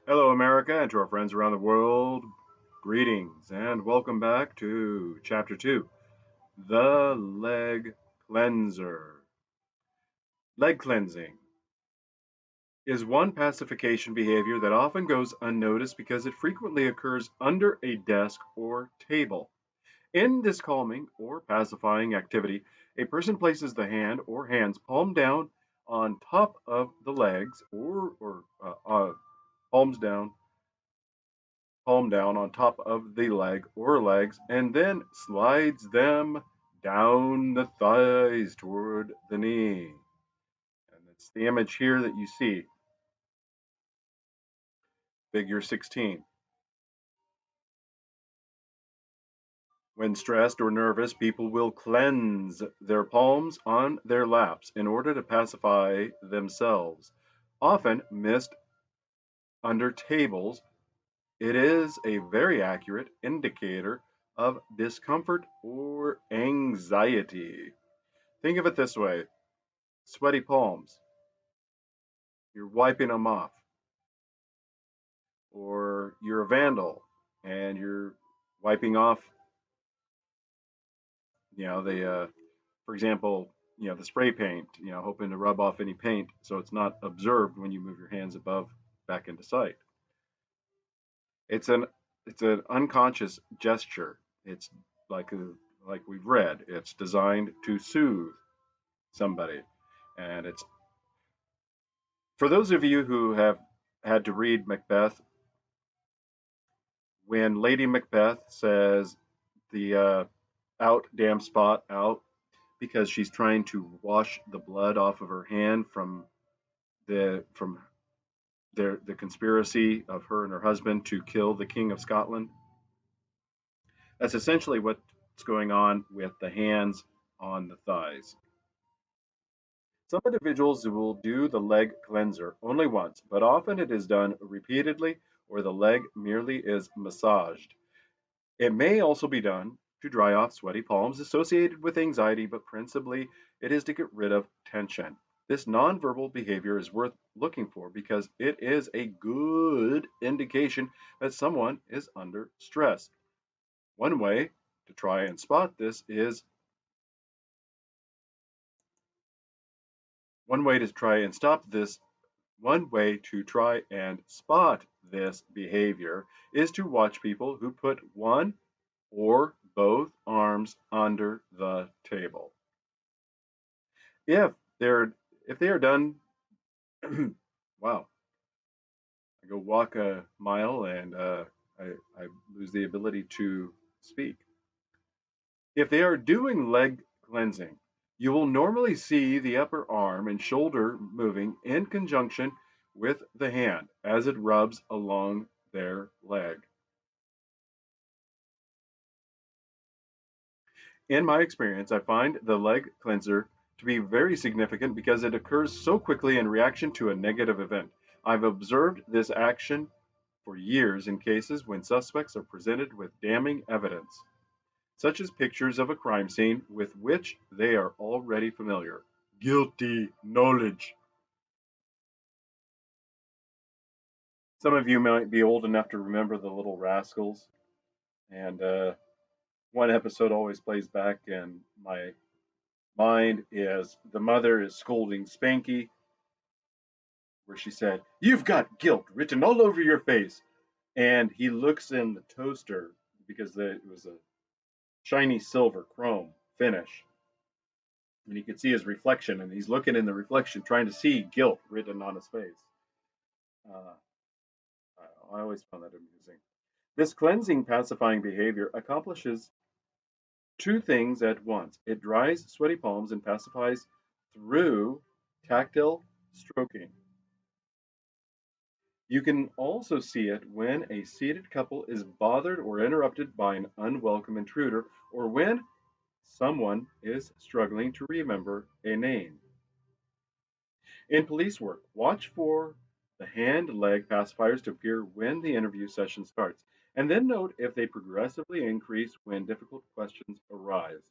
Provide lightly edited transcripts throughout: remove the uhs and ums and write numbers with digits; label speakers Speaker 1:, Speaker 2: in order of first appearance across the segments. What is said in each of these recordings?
Speaker 1: Hello, America, and to our friends around the world, greetings, and welcome back to Chapter 2 The Leg Cleanser. Leg cleansing is one pacification behavior that often goes unnoticed because it frequently occurs under a desk or table. In this calming or pacifying activity, a person places the hand or hands palm down on top of the legs or palms down palm down on top of the leg or legs, and then slides them down the thighs toward the knee. And it's the image here that you see, figure 16. When stressed or nervous, people will cleanse their palms on their laps in order to pacify themselves. Often missed under tables, it is a very accurate indicator of discomfort or anxiety. Think of it this way: sweaty palms, you're wiping them off, or you're a vandal and you're wiping off, for example, the spray paint, hoping to rub off any paint so it's not observed when you move your hands above back into sight. It's an it's an unconscious gesture. It's like like we've read. It's designed to soothe somebody, and it's for those of you who have had to read Macbeth. When Lady Macbeth says the out damn spot out because she's trying to wash the blood off of her hand from the conspiracy of her and her husband to kill the King of Scotland. That's essentially what's going on with the hands on the thighs. Some individuals will do the leg cleanser only once, but often it is done repeatedly or the leg merely is massaged. It may also be done to dry off sweaty palms associated with anxiety, but principally it is to get rid of tension. This nonverbal behavior is worth looking for because it is a good indication that someone is under stress. One way to try and spot this is one way to try and stop this One way to try and spot this behavior is to watch people who put one or both arms under the table. If they're if they are done, wow, I go walk a mile and I lose the ability to speak. If they are doing leg cleansing, you will normally see the upper arm and shoulder moving in conjunction with the hand as it rubs along their leg. In my experience, I find the leg cleanser to be very significant because it occurs so quickly in reaction to a negative event. I've observed this action for years in cases when suspects are presented with damning evidence, such as pictures of a crime scene with which they are already familiar. Guilty knowledge. Some of you might be old enough to remember the Little Rascals, and one episode always plays back in my mind is the mother is scolding Spanky, where she said, "You've got guilt written all over your face." And he looks in the toaster because it was a shiny silver chrome finish. And you could see his reflection, and he's looking in the reflection, trying to see guilt written on his face. Uh, I always found that amusing. This cleansing, pacifying behavior accomplishes two things at once. It dries sweaty palms and pacifies through tactile stroking. You can also see it when a seated couple is bothered or interrupted by an unwelcome intruder, or when someone is struggling to remember a name. In police work, watch for the hand leg pacifiers to appear when the interview session starts, and then note if they progressively increase when difficult questions arise.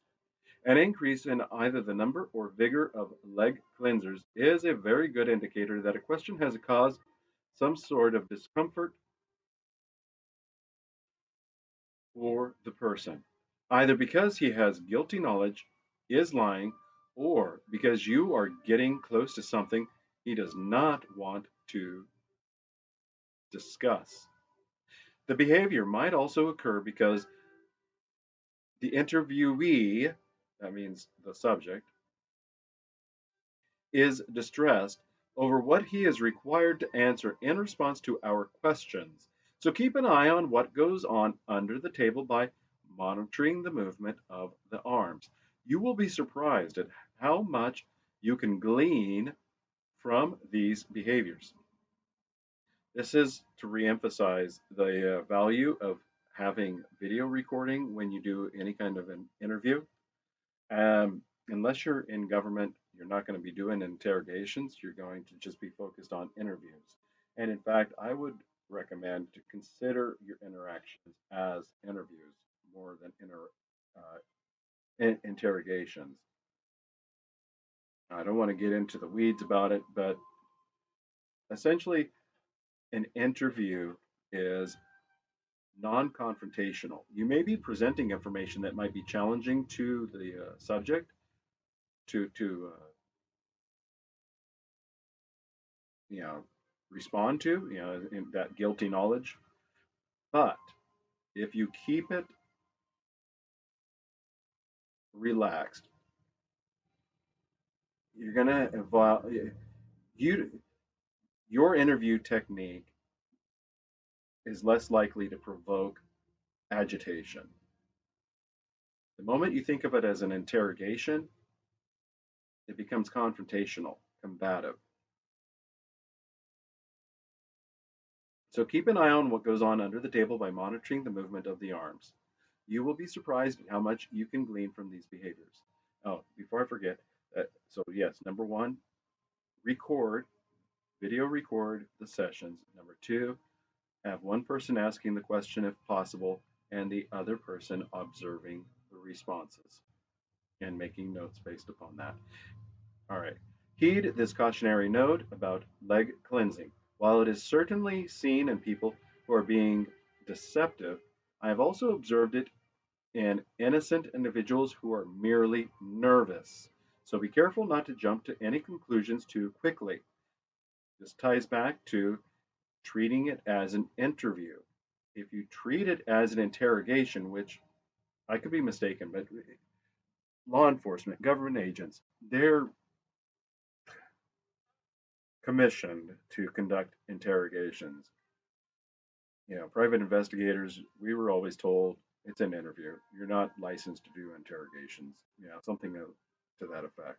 Speaker 1: An increase in either the number or vigor of leg cleansers is a very good indicator that a question has caused some sort of discomfort for the person, either because he has guilty knowledge, is lying, or because you are getting close to something he does not want to discuss. The behavior might also occur because the interviewee, that means the subject, is distressed over what he is required to answer in response to our questions. So keep an eye on what goes on under the table by monitoring the movement of the arms. You will be surprised at how much you can glean from these behaviors. This is to reemphasize the value of having video recording when you do any kind of an interview. Unless you're in government, you're not going to be doing interrogations. You're going to just be focused on interviews. And in fact, I would recommend to consider your interactions as interviews more than interrogations. I don't want to get into the weeds about it, but essentially, an interview is non confrontational. You may be presenting information that might be challenging to the subject to you know respond to in that guilty knowledge, but if you keep it relaxed, you're going to evolve. You your interview technique is less likely to provoke agitation. The moment you think of it as an interrogation, it becomes confrontational, combative. So keep an eye on what goes on under the table by monitoring the movement of the arms. You will be surprised at how much you can glean from these behaviors. Oh, before I forget, so yes, number one, record, video record the sessions. Number two, have one person asking the question if possible, and the other person observing the responses and making notes based upon that. All right. Heed this cautionary note about leg cleansing. While it is certainly seen in people who are being deceptive, I have also observed it in innocent individuals who are merely nervous. So be careful not to jump to any conclusions too quickly. This ties back to treating it as an interview. If you treat it as an interrogation, which I could be mistaken, but law enforcement, government agents, they're commissioned to conduct interrogations. Private investigators, we were always told it's an interview. You're not licensed to do interrogations. Something to that effect.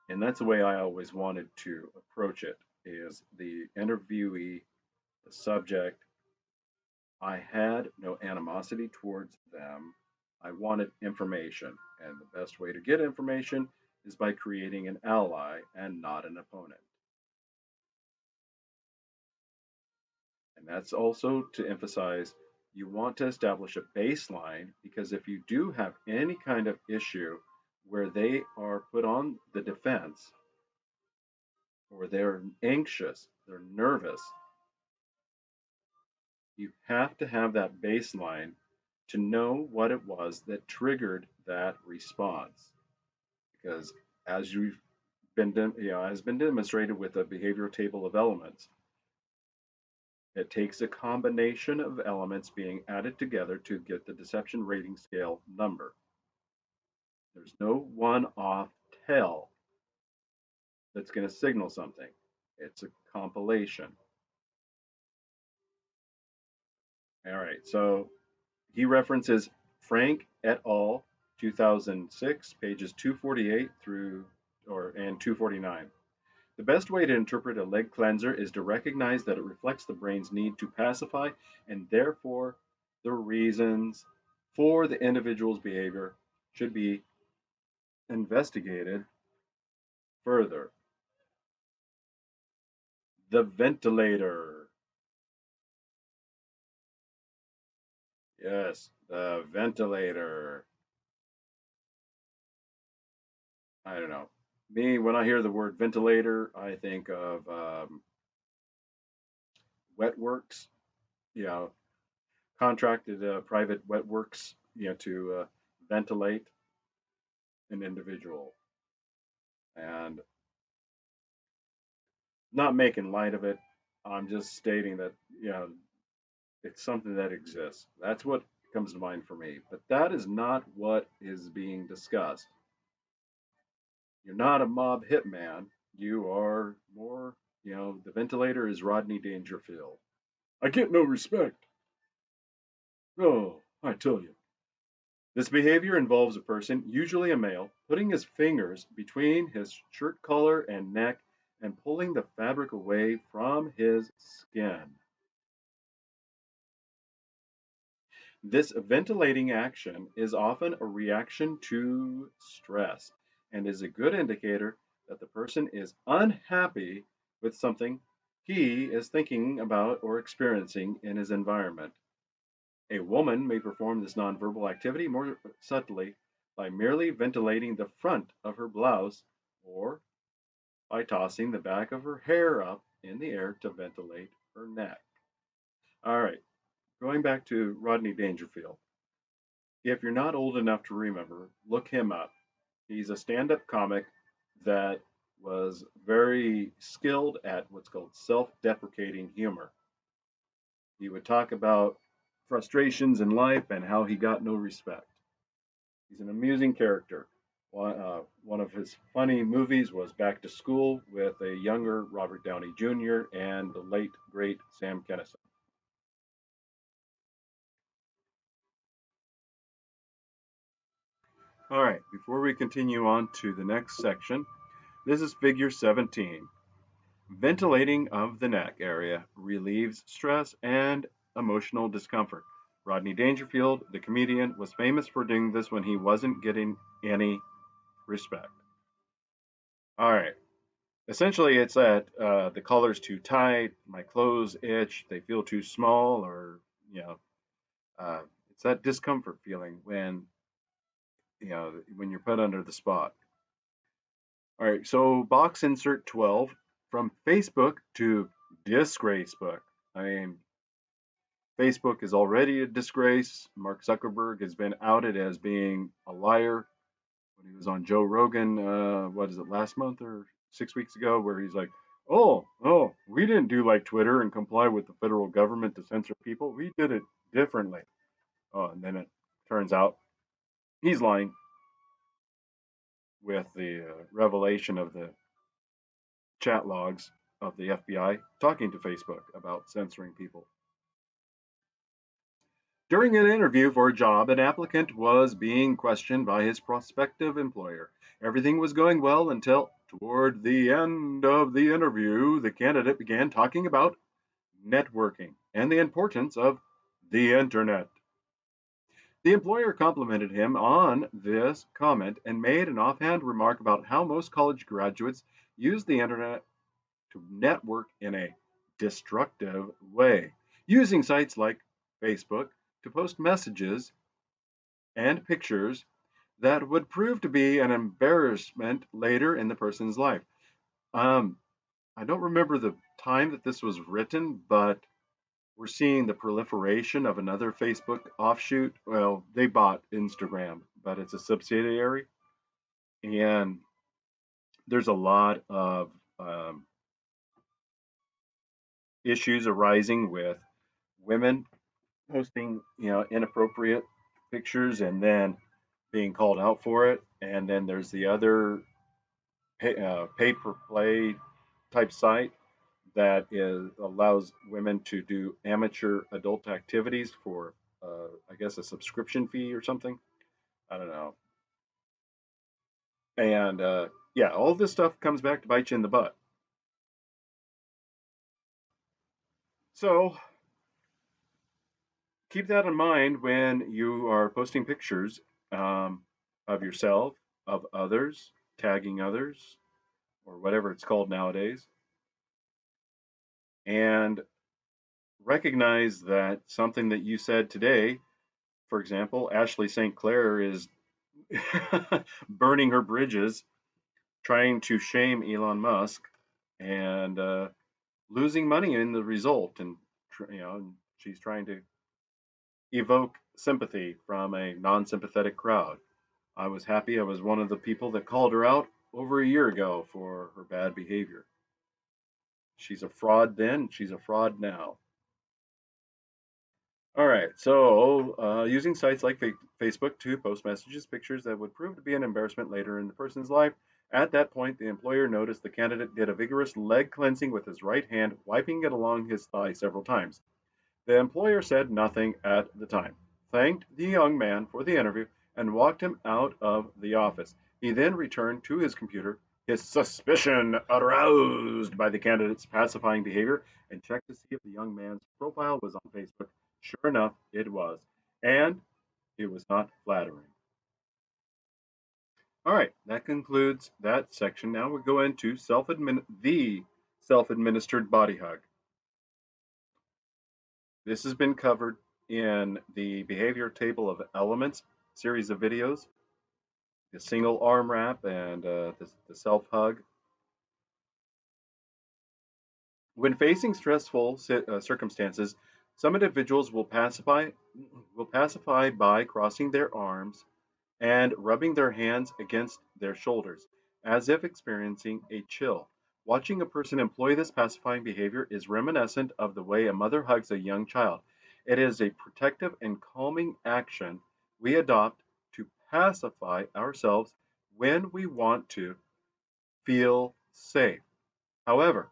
Speaker 1: And that's the way I always wanted to approach it is the interviewee, the subject. I had no animosity towards them. I wanted information. And the best way to get information is by creating an ally and not an opponent. And that's also to emphasize you want to establish a baseline because if you do have any kind of issue where they are put on the defense or they're anxious, they're nervous, you have to have that baseline to know what it was that triggered that response. Because as you've has been demonstrated with the behavioral table of elements, it takes a combination of elements being added together to get the deception rating scale number. There's no one-off tell that's going to signal something. It's a compilation. All right, so he references Frank et al. 2006, pages 248 through and 249. The best way to interpret a leg cleanser is to recognize that it reflects the brain's need to pacify and therefore the reasons for the individual's behavior should be investigated further. The ventilator. Yes, the ventilator. I don't know. Me, when I hear the word ventilator, I think of wet works, you know, contracted private wet works, to ventilate an individual, and not making light of it. I'm just stating that, it's something that exists. That's what comes to mind for me. But that is not what is being discussed. You're not a mob hitman. You are more, the ventilator is Rodney Dangerfield. I get no respect. Oh, I tell you. This behavior involves a person, usually a male, putting his fingers between his shirt collar and neck and pulling the fabric away from his skin. This ventilating action is often a reaction to stress and is a good indicator that the person is unhappy with something he is thinking about or experiencing in his environment. A woman may perform this nonverbal activity more subtly by merely ventilating the front of her blouse or by tossing the back of her hair up in the air to ventilate her neck. All right, going back to Rodney Dangerfield. If you're not old enough to remember, look him up. He's a stand up comic that was very skilled at what's called self deprecating humor. He would talk about frustrations in life and how he got no respect. He's an amusing character. One of his funny movies was Back to School with a younger Robert Downey Jr. and the late, great Sam Kinison. All right, before we continue on to the next section, this is figure 17. Ventilating of the neck area relieves stress and emotional discomfort. Rodney Dangerfield, the comedian, was famous for doing this when he wasn't getting any respect. All right. Essentially, it's that the collar's too tight, my clothes itch, they feel too small, or, you know, uh, it's that discomfort feeling when you're put under the spot. All right. So, box insert 12 from Facebook to Disgracebook. I mean, Facebook is already a disgrace. Mark Zuckerberg has been outed as being a liar when he was on Joe Rogan. What is it, last month or 6 weeks ago, where he's like, "Oh, we didn't do like Twitter and comply with the federal government to censor people. We did it differently." Oh, and then it turns out he's lying with the revelation of the chat logs of the FBI talking to Facebook about censoring people. During an interview for a job, an applicant was being questioned by his prospective employer. Everything was going well until, toward the end of the interview, the candidate began talking about networking and the importance of the internet. The employer complimented him on this comment and made an offhand remark about how most college graduates use the internet to network in a destructive way, using sites like Facebook to post messages and pictures that would prove to be an embarrassment later in the person's life. Um, I don't remember the time that this was written, but we're seeing the proliferation of another Facebook offshoot. Well, they bought Instagram, but it's a subsidiary, and there's a lot of issues arising with women posting, inappropriate pictures and then being called out for it. And then there's the other pay for play type site that allows women to do amateur adult activities for, I guess, a subscription fee or something. I don't know. And yeah, all this stuff comes back to bite you in the butt. So keep that in mind when you are posting pictures of yourself, of others, tagging others, or whatever it's called nowadays. And recognize that something that you said today, for example, Ashley St. Clair is burning her bridges, trying to shame Elon Musk, and losing money in the result. And she's trying to evoke sympathy from a non-sympathetic crowd. I was happy I was one of the people that called her out over a year ago for her bad behavior. She's a fraud then, she's a fraud now. All right, so using sites like Facebook to post messages, pictures that would prove to be an embarrassment later in the person's life. At that point, the employer noticed the candidate did a vigorous leg cleansing with his right hand, wiping it along his thigh several times. The employer said nothing at the time, thanked the young man for the interview, and walked him out of the office. He then returned to his computer, his suspicion aroused by the candidate's pacifying behavior, and checked to see if the young man's profile was on Facebook. Sure enough, it was, and it was not flattering. All right, that concludes that section. Now we go into the self-administered body hug. This has been covered in the behavior table of elements series of videos, the single arm wrap, and the self hug. When facing stressful circumstances, some individuals will pacify by crossing their arms and rubbing their hands against their shoulders, as if experiencing a chill. Watching a person employ this pacifying behavior is reminiscent of the way a mother hugs a young child. It is a protective and calming action we adopt to pacify ourselves when we want to feel safe. However,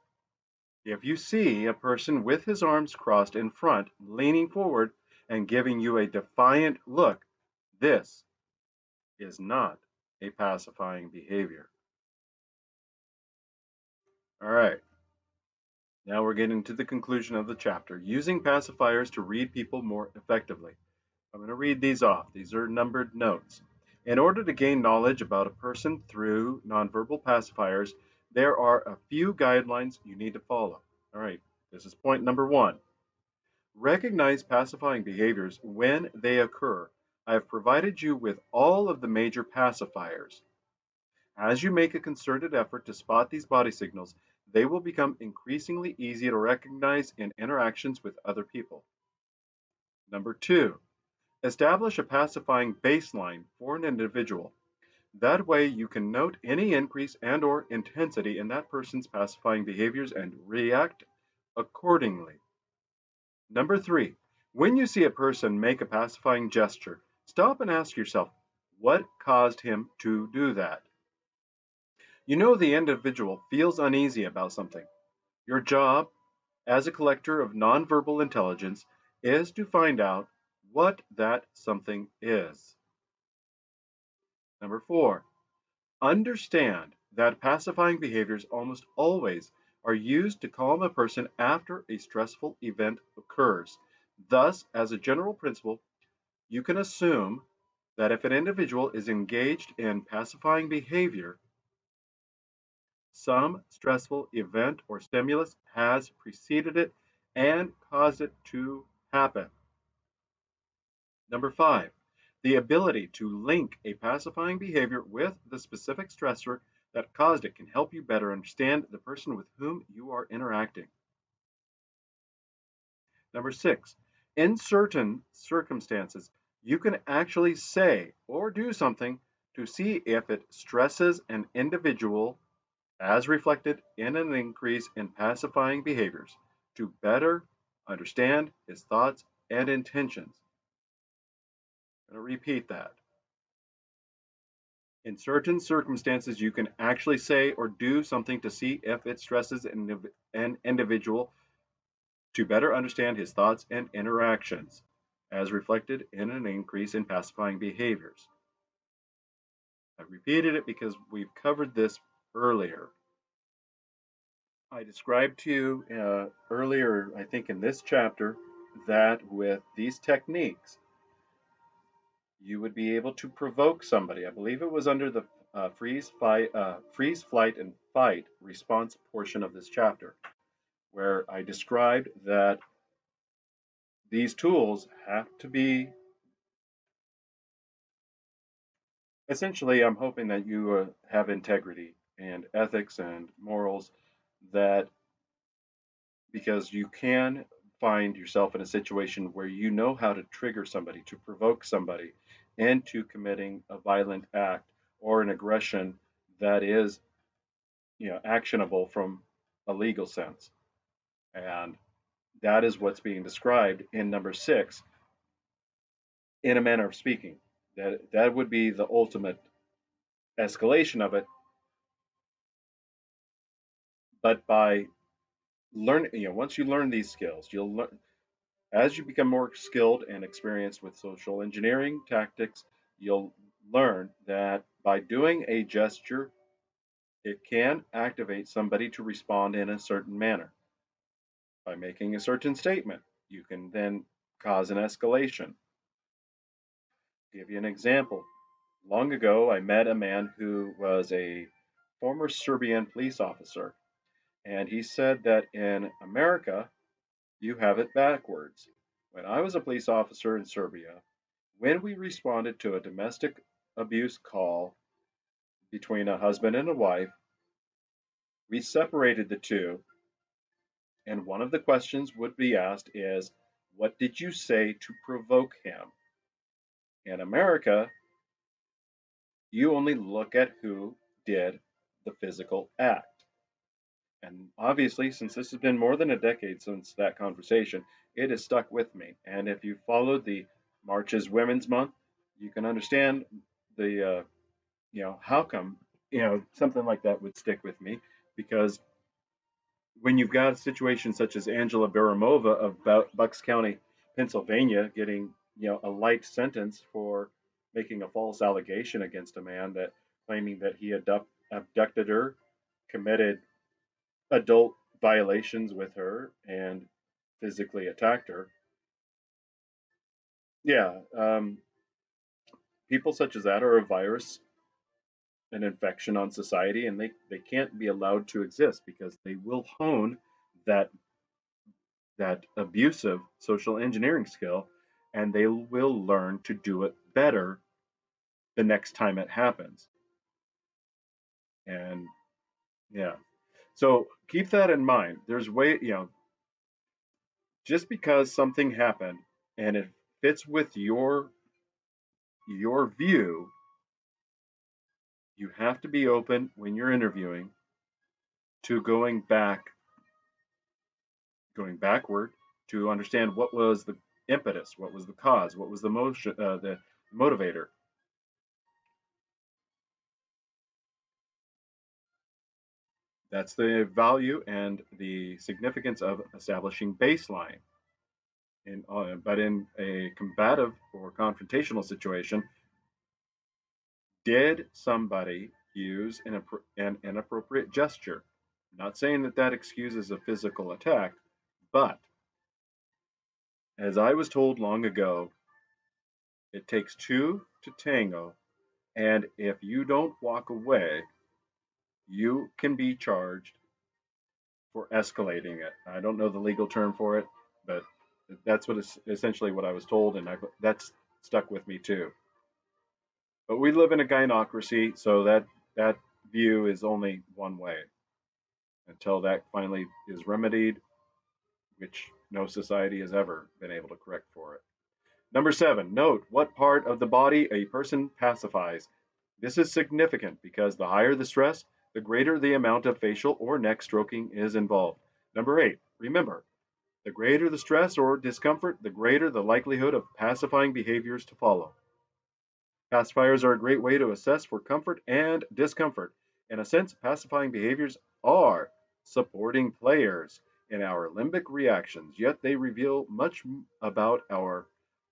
Speaker 1: if you see a person with his arms crossed in front, leaning forward, and giving you a defiant look, this is not a pacifying behavior. All right, now we're getting to the conclusion of the chapter using pacifiers to read people more effectively. I'm going to read these off. These are numbered notes. In order to gain knowledge about a person through nonverbal pacifiers, there are a few guidelines you need to follow. All right, this is point number one. Recognize pacifying behaviors when they occur. I have provided you with all of the major pacifiers. As you make a concerted effort to spot these body signals, they will become increasingly easy to recognize in interactions with other people. Number two, establish a pacifying baseline for an individual. That way you can note any increase and or intensity in that person's pacifying behaviors and react accordingly. Number three, when you see a person make a pacifying gesture, stop and ask yourself, what caused him to do that? You know the individual feels uneasy about something. Your job as a collector of nonverbal intelligence is to find out what that something is. Number four, understand that pacifying behaviors almost always are used to calm a person after a stressful event occurs. Thus, as a general principle, you can assume that if an individual is engaged in pacifying behavior, some stressful event or stimulus has preceded it and caused it to happen. Number five, the ability to link a pacifying behavior with the specific stressor that caused it can help you better understand the person with whom you are interacting. Number six, in certain circumstances, you can actually say or do something to see if it stresses an individual as reflected in an increase in pacifying behaviors to better understand his thoughts and intentions. I'm going to repeat that. In certain circumstances, you can actually say or do something to see if it stresses an individual to better understand his thoughts and interactions, as reflected in an increase in pacifying behaviors. I repeated it because we've covered this earlier. I described to you earlier, I think in this chapter, that with these techniques, you would be able to provoke somebody. I believe it was under the freeze, flight, and fight response portion of this chapter, where I described that these tools have to be essentially, I'm hoping that you have integrity and ethics and morals that because you can find yourself in a situation where you know how to trigger somebody, to provoke somebody into committing a violent act or an aggression that is, actionable from a legal sense. And that is what's being described in number 6 in a manner of speaking. That would be the ultimate escalation of it, but by learn once you learn these skills, you'll learn as you become more skilled and experienced with social engineering tactics, you'll learn that by doing a gesture, it can activate somebody to respond in a certain manner. By making a certain statement, you can then cause an escalation. Give you an example. Long ago, I met a man who was a former Serbian police officer, and he said that in America, you have it backwards. When I was a police officer in Serbia, when we responded to a domestic abuse call between a husband and a wife, we separated the two, and one of the questions would be asked is, what did you say to provoke him? In America, you only look at who did the physical act. And obviously, since this has been more than a decade since that conversation, it has stuck with me. And if you followed the March is Women's Month, you can understand the how come something like that would stick with me, because when you've got a situation such as Angela Baramova of Bucks County, Pennsylvania, getting a light sentence for making a false allegation against a man that claiming that he abducted her, committed adult violations with her, and physically attacked her. Yeah, people such as that are a virus, an infection on society, and they can't be allowed to exist because they will hone that that abusive social engineering skill, and they will learn to do it better the next time it happens. And yeah, so keep that in mind. There's way, just because something happened and it fits with your view, you have to be open when you're interviewing to going backward to understand what was the impetus, what was the cause, what was the motion, the motivator. That's the value and the significance of establishing baseline. But in a combative or confrontational situation, did somebody use an inappropriate gesture? I'm not saying that that excuses a physical attack, but as I was told long ago, it takes two to tango, and if you don't walk away, you can be charged for escalating it. I don't know the legal term for it, but that's what is essentially what I was told, and that's stuck with me too. But we live in a gynocracy, so that view is only one way until that finally is remedied, which no society has ever been able to correct for it. Number 7, note what part of the body a person pacifies. This is significant because the higher the stress, the greater the amount of facial or neck stroking is involved. Number 8, remember, the greater the stress or discomfort, the greater the likelihood of pacifying behaviors to follow. Pacifiers are a great way to assess for comfort and discomfort. In a sense, pacifying behaviors are supporting players in our limbic reactions, yet they reveal much about our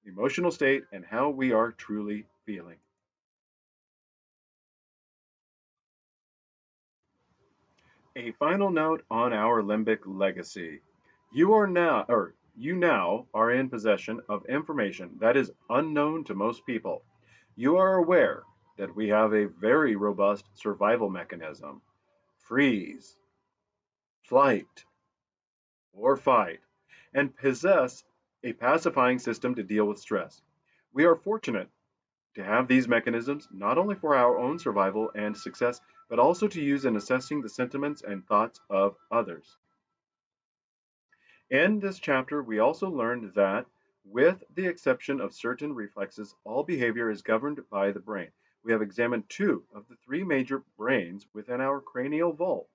Speaker 1: emotional state and how we are truly feeling. A final note on our limbic legacy. You now are in possession of information that is unknown to most people. You are aware that we have a very robust survival mechanism: freeze, flight, or fight, and possess a pacifying system to deal with stress. We are fortunate to have these mechanisms not only for our own survival and success, but also to use in assessing the sentiments and thoughts of others. In this chapter, we also learned that, with the exception of certain reflexes, all behavior is governed by the brain. We have examined two of the three major brains within our cranial vault: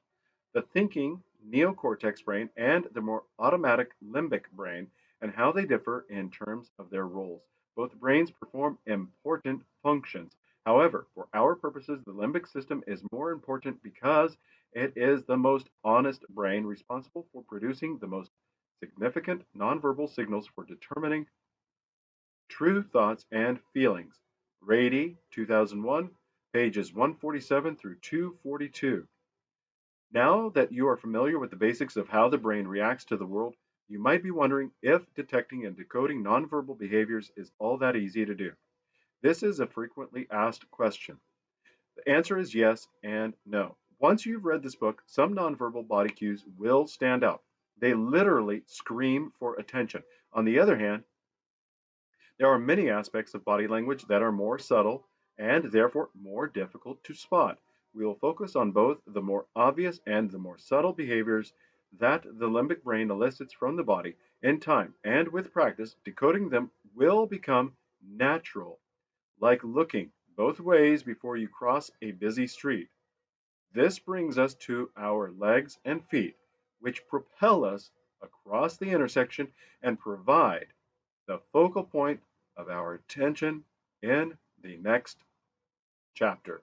Speaker 1: the thinking neocortex brain and the more automatic limbic brain, and how they differ in terms of their roles. Both brains perform important functions. However, for our purposes, the limbic system is more important because it is the most honest brain, responsible for producing the most significant nonverbal signals for determining true thoughts and feelings. Rady, 2001, pages 147 through 242. Now that you are familiar with the basics of how the brain reacts to the world, you might be wondering if detecting and decoding nonverbal behaviors is all that easy to do. This is a frequently asked question. The answer is yes and no. Once you've read this book, some nonverbal body cues will stand out. They literally scream for attention. On the other hand, there are many aspects of body language that are more subtle and therefore more difficult to spot. We will focus on both the more obvious and the more subtle behaviors that the limbic brain elicits from the body. In time and with practice, decoding them will become natural, like looking both ways before you cross a busy street. This brings us to our legs and feet, which propel us across the intersection and provide the focal point of our attention in the next chapter.